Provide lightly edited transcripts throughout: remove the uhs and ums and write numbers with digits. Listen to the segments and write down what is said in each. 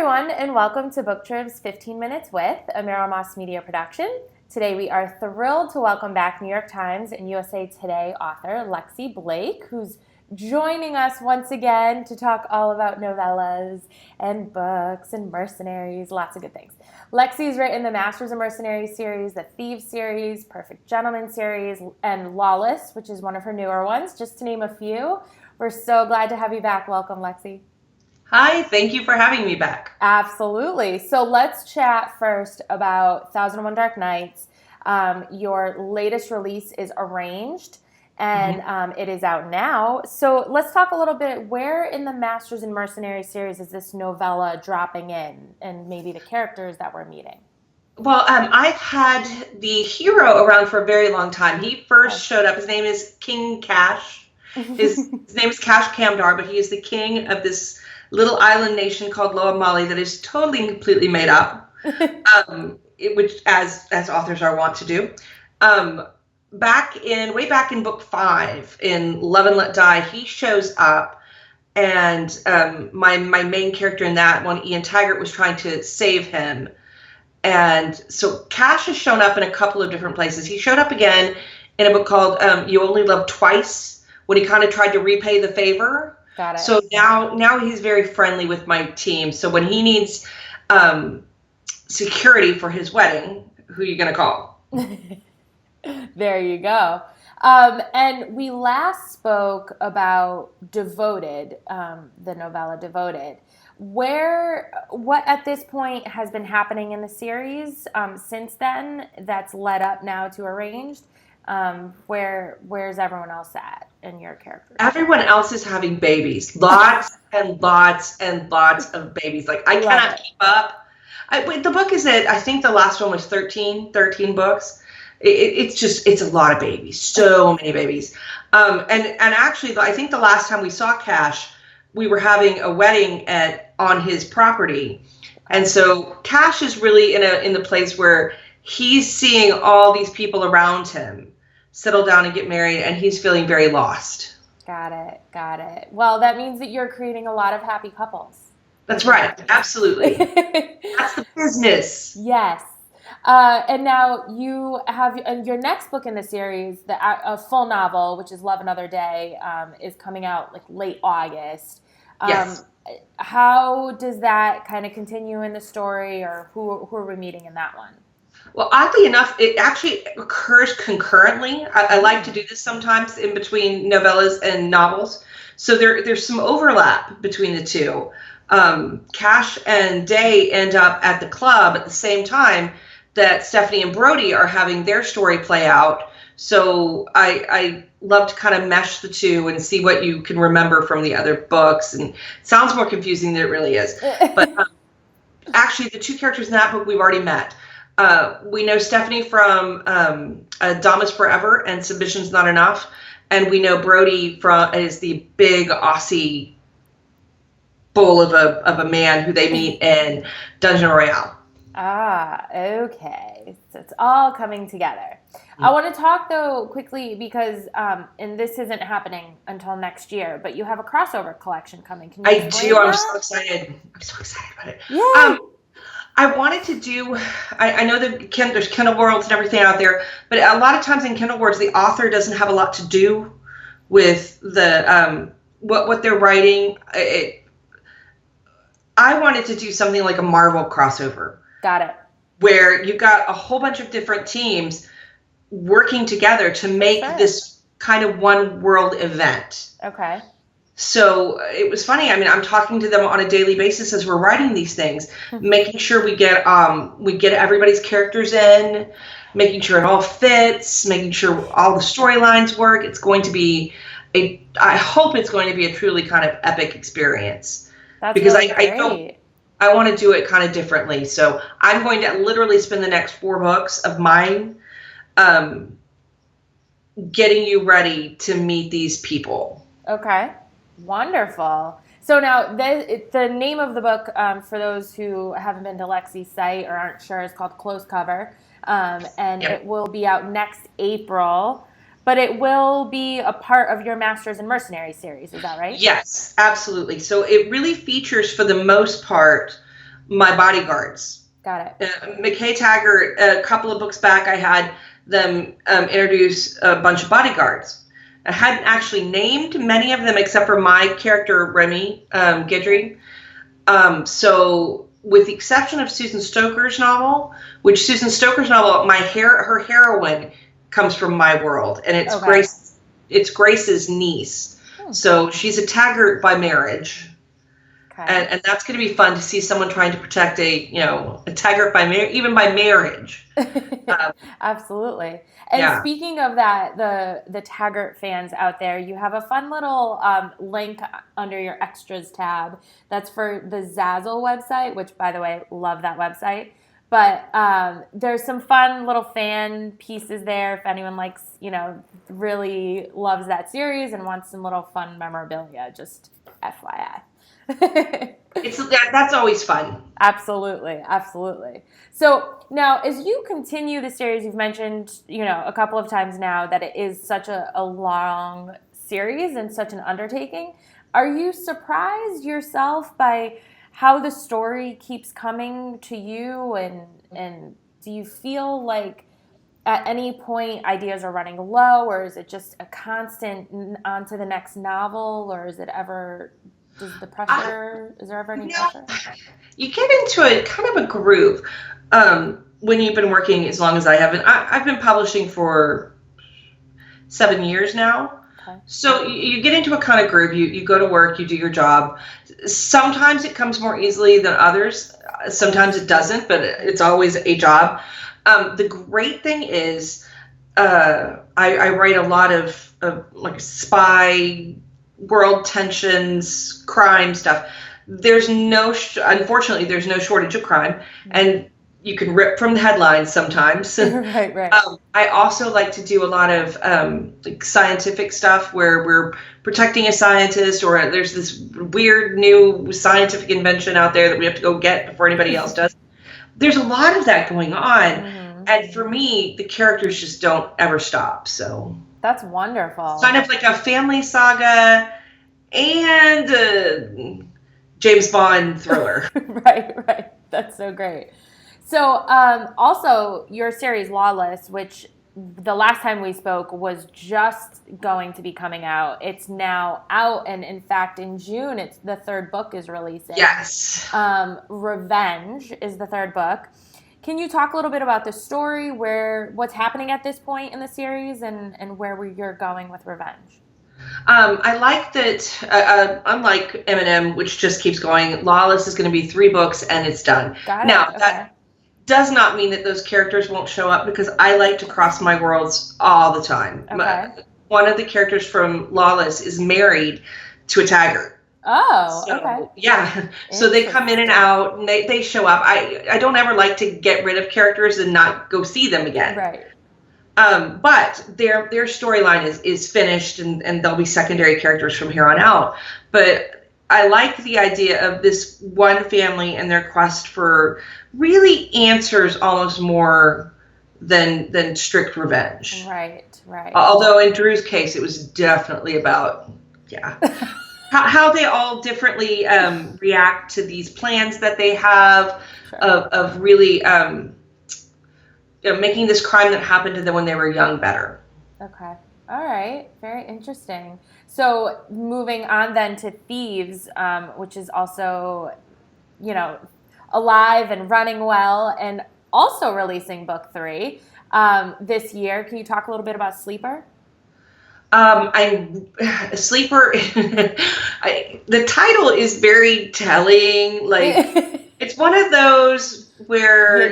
everyone, and welcome to BookTrib's 15 Minutes with, a Merrill Moss Media production. Today we are thrilled to welcome back New York Times and USA Today author Lexi Blake, who's joining us once again to talk all about novellas and books and Mercenaries, lots of good things. Lexi's written the Masters of Mercenaries series, the Thieves series, Perfect Gentleman series, and Lawless, which is one of her newer ones, just to name a few. We're so glad to have you back. Welcome, Lexi. Hi, thank you for having me back. Absolutely. So let's chat first about 1001 Dark Nights. Your latest release is Arranged, and it is out now. So let's talk a little bit, where in the Masters and Mercenaries series is this novella dropping in, and maybe the characters that we're meeting? Well, I've had the hero around for a very long time. He first showed up. His name is King Cash. His name is Cash Camdar, but he is the king of this little island nation called Loa Mali that is totally and completely made up, which as authors are wont to do. Way back in book 5 in Love and Let Die, he shows up, and my main character in that one, Ian Taggart, was trying to save him. And so Cash has shown up in a couple of different places. He showed up again in a book called You Only Love Twice, when he kind of tried to repay the favor. Got it. So now he's very friendly with my team. So when he needs security for his wedding, who are you going to call? There you go. And we last spoke about Devoted, the novella Devoted. What at this point has been happening in the series since then that's led up now to Arranged? Where's everyone else at in your character? Everyone else is having babies. Lots and lots and lots of babies. Like, I cannot keep up. The book is I think the last one was 13 books. It's a lot of babies. So many babies. And actually, I think the last time we saw Cash, we were having a wedding on his property. And so Cash is really in the place where he's seeing all these people around him settle down and get married, and he's feeling very lost. Got it. Well, that means that you're creating a lot of happy couples. That's right. Absolutely. That's the business. Yes. And now you have your next book in the series, a full novel, which is Love Another Day, is coming out like late August. Yes. How does that kind of continue in the story, or who are we meeting in that one? Well, oddly enough, it actually occurs concurrently. I like to do this sometimes in between novellas and novels. So there's some overlap between the two. Cash and Day end up at the club at the same time that Stephanie and Brody are having their story play out. So I love to kind of mesh the two and see what you can remember from the other books. And it sounds more confusing than it really is. But actually, the two characters in that book we've already met. We know Stephanie from Dom is Forever and Submission's Not Enough. And we know Brody is the big Aussie bull of a man who they meet in Dungeon Royale. Ah, okay. So it's all coming together. I want to talk, though, quickly because, and this isn't happening until next year, but you have a crossover collection coming. Can you explain that? I'm so excited. I'm so excited about it. Yeah. I wanted to do, I know that there's Kindle Worlds and everything out there, but a lot of times in Kindle Worlds, the author doesn't have a lot to do with the what they're writing. I wanted to do something like a Marvel crossover. Got it. Where you've got a whole bunch of different teams working together to make this kind of one world event. Okay. So it was funny. I mean, I'm talking to them on a daily basis as we're writing these things, making sure we get everybody's characters in, making sure it all fits, making sure all the storylines work. It's going to be I hope it's going to be a truly kind of epic experience. That's because really great. I want to do it kind of differently. So I'm going to literally spend the next 4 books of mine getting you ready to meet these people. Okay. Wonderful. So now the name of the book, for those who haven't been to Lexi's site or aren't sure, is called Close Cover. And It will be out next April. But it will be a part of your Masters and Mercenaries series, is that right? Yes, absolutely. So it really features, for the most part, my bodyguards. Got it. McKay Taggart, a couple of books back, I had them introduce a bunch of bodyguards. I hadn't actually named many of them except for my character, Remy Guidry. So with the exception of Susan Stoker's novel, which Susan Stoker's novel, her heroine comes from my world, and it's Grace. It's Grace's niece. So she's a Taggart by marriage. Okay. And that's going to be fun to see someone trying to protect a Taggart even by marriage. Absolutely. And speaking of that, the Taggart fans out there, you have a fun little link under your extras tab. That's for the Zazzle website, which, by the way, love that website. But there's some fun little fan pieces there if anyone likes, really loves that series and wants some little fun memorabilia, just FYI. That's always fun. Absolutely. So now, as you continue the series, you've mentioned, a couple of times now that it is such a long series and such an undertaking. Are you surprised yourself by how the story keeps coming to you, and do you feel like at any point ideas are running low, or is it just a constant on to the next novel, or is there ever any pressure? You get into a kind of a groove when you've been working as long as I have. I've been publishing for 7 years now. Okay. So you get into a kind of groove. You go to work, you do your job. Sometimes it comes more easily than others. Sometimes it doesn't, but it's always a job. The great thing is I write a lot of like spy, world tensions, crime stuff. Unfortunately, there's no shortage of crime, and you can rip from the headlines sometimes. Right. I also like to do a lot of scientific stuff where we're protecting a scientist, or there's this weird new scientific invention out there that we have to go get before anybody else does. There's a lot of that going on, and for me, the characters just don't ever stop. So that's wonderful. Kind of like a family saga and a James Bond thriller. Right. That's so great. So also your series Lawless, which the last time we spoke was just going to be coming out. It's now out, and in fact in June the third book is releasing. Yes. Revenge is the third book. Can you talk a little bit about the story, what's happening at this point in the series, and where you're going with Revenge? I like that, unlike Eminem, which just keeps going, Lawless is going to be 3 books and it's done. Got it. Now, okay. That does not mean that those characters won't show up, because I like to cross my worlds all the time. Okay. One of the characters from Lawless is married to a Taggart. Oh, okay. Yeah. So they come in and out, and they show up. I don't ever like to get rid of characters and not go see them again. Right. But their storyline is finished, and they'll be secondary characters from here on out. But I like the idea of this one family and their quest for really answers almost more than strict revenge. Right. Although in Drew's case, it was definitely about, how they all differently react to these plans that they have. Sure. of really making this crime that happened to them when they were young better. Okay. All right. Very interesting. So moving on then to Thieves, which is also, alive and running well, and also releasing book 3 this year. Can you talk a little bit about Sleeper? Sleeper. The title is very telling. Like, it's one of those where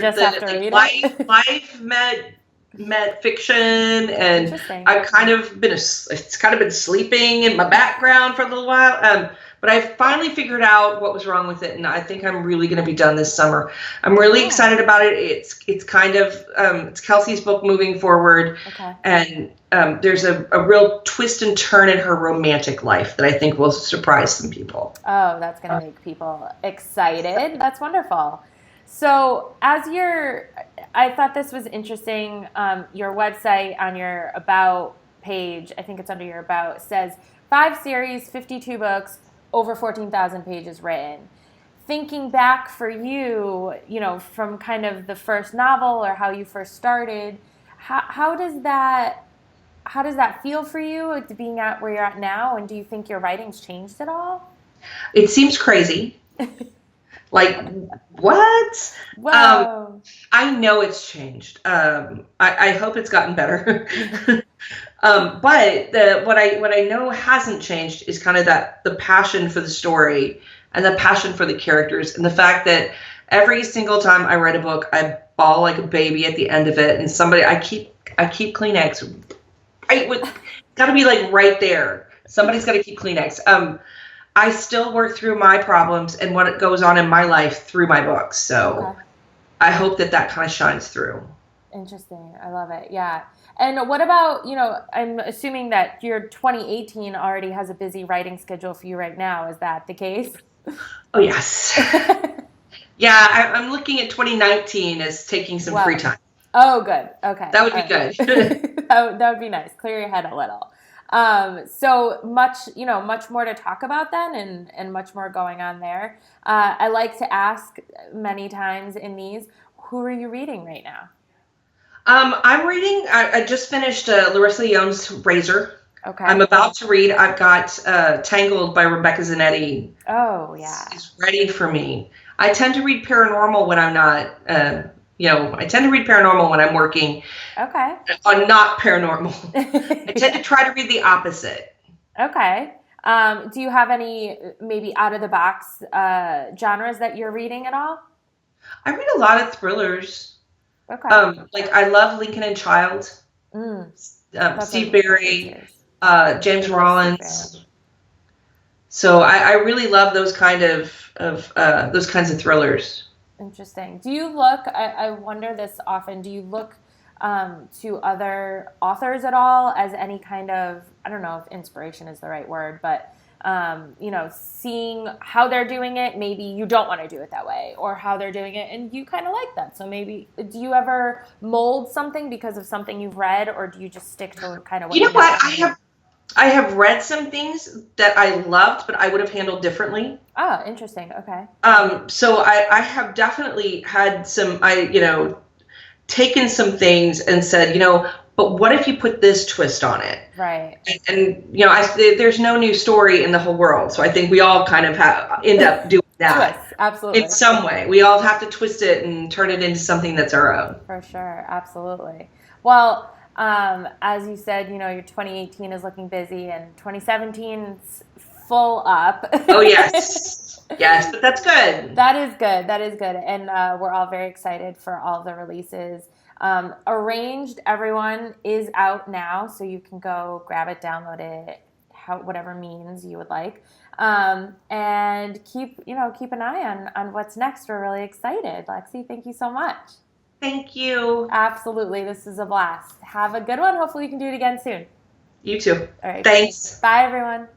life met fiction, and I've kind of been it's kind of been sleeping in my background for a little while. But I finally figured out what was wrong with it, and I think I'm really going to be done this summer. I'm really excited about it. It's kind of it's Kelsey's book moving forward, and there's a real twist and turn in her romantic life that I think will surprise some people. Oh, that's going to make people excited. That's wonderful. So I thought this was interesting. Your website on your About page, I think it's under your About, says 5 series, 52 books, over 14,000 pages written. thinking back for you, from kind of the first novel or how you first started, how does that feel for you being at where you're at now? And do you think your writing's changed at all? It seems crazy. Like, what? Whoa. I know it's changed. I hope it's gotten better. But what I know hasn't changed is kind of the passion for the story and the passion for the characters, and the fact that every single time I write a book, I bawl like a baby at the end of it, and I keep Kleenex. Got to be like right there. Somebody's got to keep Kleenex. I still work through my problems and what goes on in my life through my books. So Okay. I hope that kind of shines through. Interesting. I love it. Yeah. And what about, I'm assuming that your 2018 already has a busy writing schedule for you right now. Is that the case? Oh, yes. Yeah, I'm looking at 2019 as taking some free time. Oh, good. Okay. That would be good. that would be nice. Clear your head a little. So much more to talk about then, and much more going on there. I like to ask many times in these, who are you reading right now? I'm reading, I just finished Larissa Young's Razor. Okay. I'm about to read, I've got Tangled by Rebecca Zanetti. Oh, yeah. It's ready for me. I tend to read paranormal when I'm not, I tend to read paranormal when I'm working Okay. on not paranormal. I tend to try to read the opposite. Okay. Do you have any maybe out of the box genres that you're reading at all? I read a lot of thrillers. Okay. Like I love Lincoln and Child, Steve Berry, James Rollins. So I really love those kinds of thrillers. Interesting. Do you look? I wonder this often. Do you look to other authors at all as any kind of, I don't know if inspiration is the right word, but seeing how they're doing it, maybe you don't want to do it that way, or how they're doing it and you kind of like that. So maybe, do you ever mold something because of something you've read, or do you just stick to kind of what you know what? I have read some things that I loved, but I would have handled differently. Oh, interesting. Okay. So I have definitely had taken some things and said, but what if you put this twist on it? Right. And there's no new story in the whole world. So I think we all kind of end up doing that. Twist, absolutely. In some way. We all have to twist it and turn it into something that's our own. For sure. Absolutely. Well, as you said, your 2018 is looking busy and 2017's full up. Oh, yes. Yes, but that's good. That is good. That is good. And we're all very excited for all the releases. Arranged, everyone, is out now, so you can go grab it, download it, whatever means you would like. And keep an eye on what's next. We're really excited. Lexi, thank you so much. Thank you. Absolutely. This is a blast. Have a good one. Hopefully we can do it again soon. You too. All right. Thanks. Bye, everyone.